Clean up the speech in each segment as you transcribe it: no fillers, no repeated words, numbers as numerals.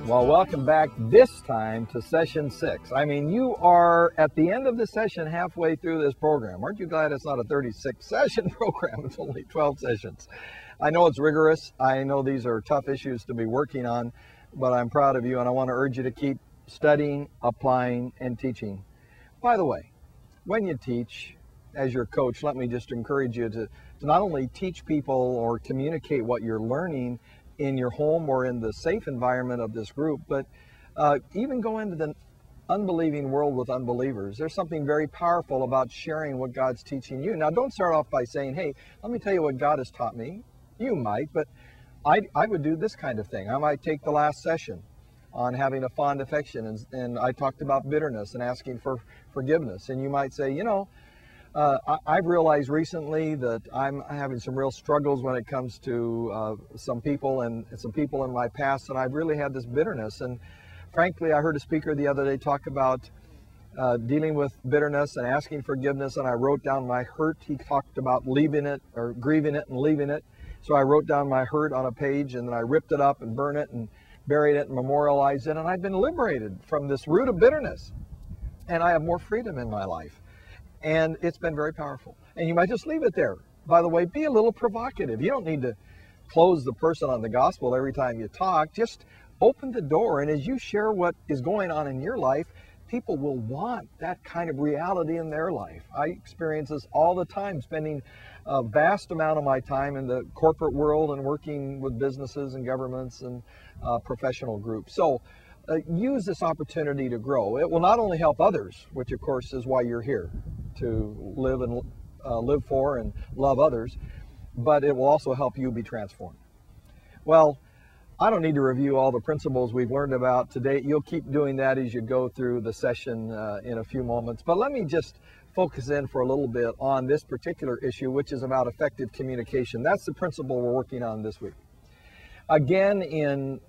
Well, welcome back this time to Session 6. I mean, you are at the end of the session, halfway through this program. Aren't you glad it's not a 36-session program? It's only 12 sessions. I know it's rigorous. I know these are tough issues to be working on, but I'm proud of you, and I want to urge you to keep studying, applying, and teaching. By the way, when you teach, as your coach, let me just encourage you to not only teach people or communicate what you're learning in your home or in the safe environment of this group, but even go into the unbelieving world with unbelievers. There's something very powerful about sharing what God's teaching you. Now, don't start off by saying, hey, let me tell you what God has taught me. You might, but I would do this kind of thing. I might take the last session on having a fond affection, and I talked about bitterness and asking for forgiveness. And you might say, you know, I've realized recently that I'm having some real struggles when it comes to some people in my past, and I've really had this bitterness. And frankly, I heard a speaker the other day talk about dealing with bitterness and asking forgiveness, and I wrote down my hurt. He talked about leaving it or grieving it and leaving it. So I wrote down my hurt on a page, and then I ripped it up and burned it and buried it and memorialized it, and I've been liberated from this root of bitterness, and I have more freedom in my life. And it's been very powerful. And you might just leave it there. By the way, be a little provocative. You don't need to close the person on the gospel every time you talk. Just open the door, and as you share what is going on in your life, people will want that kind of reality in their life. I experience this all the time, spending a vast amount of my time in the corporate world and working with businesses and governments and professional groups. So use this opportunity to grow. It will not only help others, which of course is why you're here, to live for and love others, but it will also help you be transformed. Well, I don't need to review all the principles we've learned about today. You'll keep doing that as you go through the session in a few moments. But let me just focus in for a little bit on this particular issue, which is about effective communication. That's the principle we're working on this week. Again, in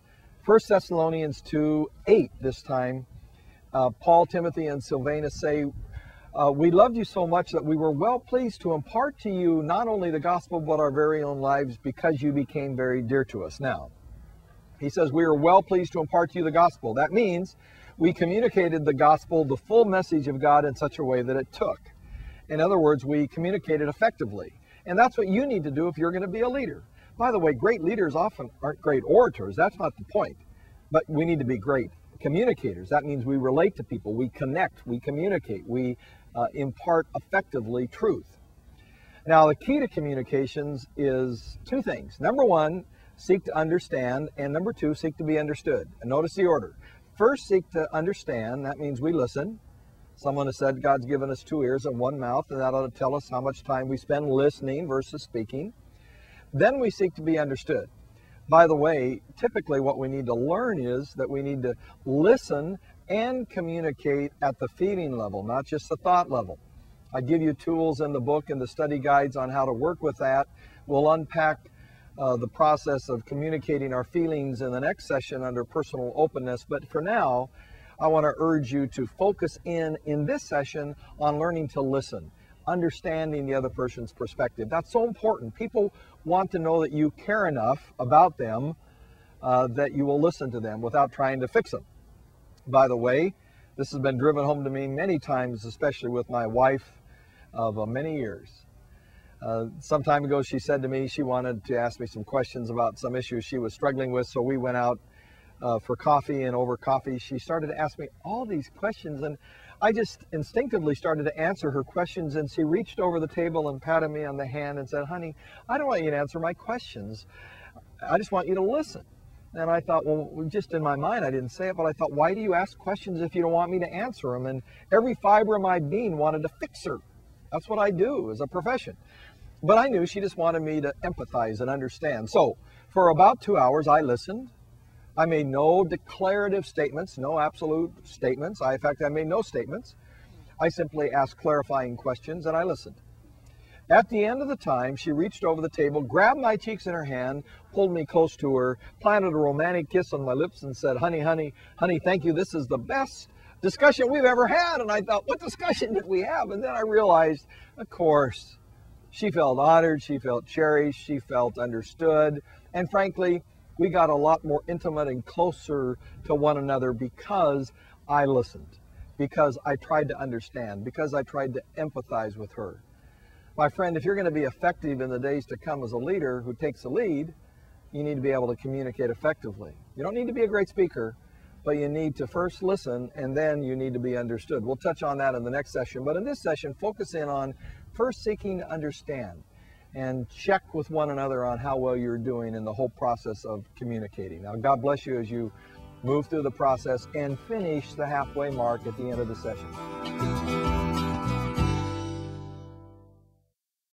1 Thessalonians 2:8 this time, Paul, Timothy, and Silvanus say, we loved you so much that we were well pleased to impart to you not only the gospel but our very own lives, because you became very dear to us. Now, he says we were well pleased to impart to you the gospel. That means we communicated the gospel, the full message of God, in such a way that it took. In other words, we communicated effectively. And that's what you need to do if you're going to be a leader. By the way, great leaders often aren't great orators. That's not the point. But we need to be great communicators. That means we relate to people, we connect, we communicate, we impart effectively truth. Now, the key to communications is two things. Number one, seek to understand, and number two, seek to be understood. And notice the order. First, seek to understand. That means we listen. Someone has said God's given us 2 ears and 1 mouth, and that ought to tell us how much time we spend listening versus speaking. Then we seek to be understood. By the way, typically what we need to learn is that we need to listen and communicate at the feeling level, not just the thought level. I give you tools in the book and the study guides on how to work with that. We'll unpack the process of communicating our feelings in the next session under personal openness. But for now, I want to urge you to focus in this session on learning to listen, understanding the other person's perspective. That's so important. People want to know that you care enough about them that you will listen to them without trying to fix them. By the way, this has been driven home to me many times, especially with my wife of many years. Some time ago, she said to me she wanted to ask me some questions about some issues she was struggling with, so we went out for coffee, and over coffee, she started to ask me all these questions, and I just instinctively started to answer her questions, and she reached over the table and patted me on the hand and said, honey, I don't want you to answer my questions. I just want you to listen. And I thought, well, just in my mind, I didn't say it, but I thought, why do you ask questions if you don't want me to answer them? And every fiber of my being wanted to fix her. That's what I do as a profession. But I knew she just wanted me to empathize and understand. So for about 2 hours, I listened. I made no declarative statements, no absolute statements. In fact, I made no statements. I simply asked clarifying questions, and I listened. At the end of the time, she reached over the table, grabbed my cheeks in her hand, pulled me close to her, planted a romantic kiss on my lips, and said, honey, honey, honey, thank you. This is the best discussion we've ever had. And I thought, what discussion did we have? And then I realized, of course, she felt honored, she felt cherished, she felt understood. And frankly, We got a lot more intimate and closer to one another because I listened, because I tried to understand, because I tried to empathize with her. My friend, if you're going to be effective in the days to come as a leader who takes the lead, you need to be able to communicate effectively. You don't need to be a great speaker, but you need to first listen, and then you need to be understood. We'll touch on that in the next session, but in this session, focus in on first seeking to understand and check with one another on how well you're doing in the whole process of communicating. Now, God bless you as you move through the process and finish the halfway mark at the end of the session.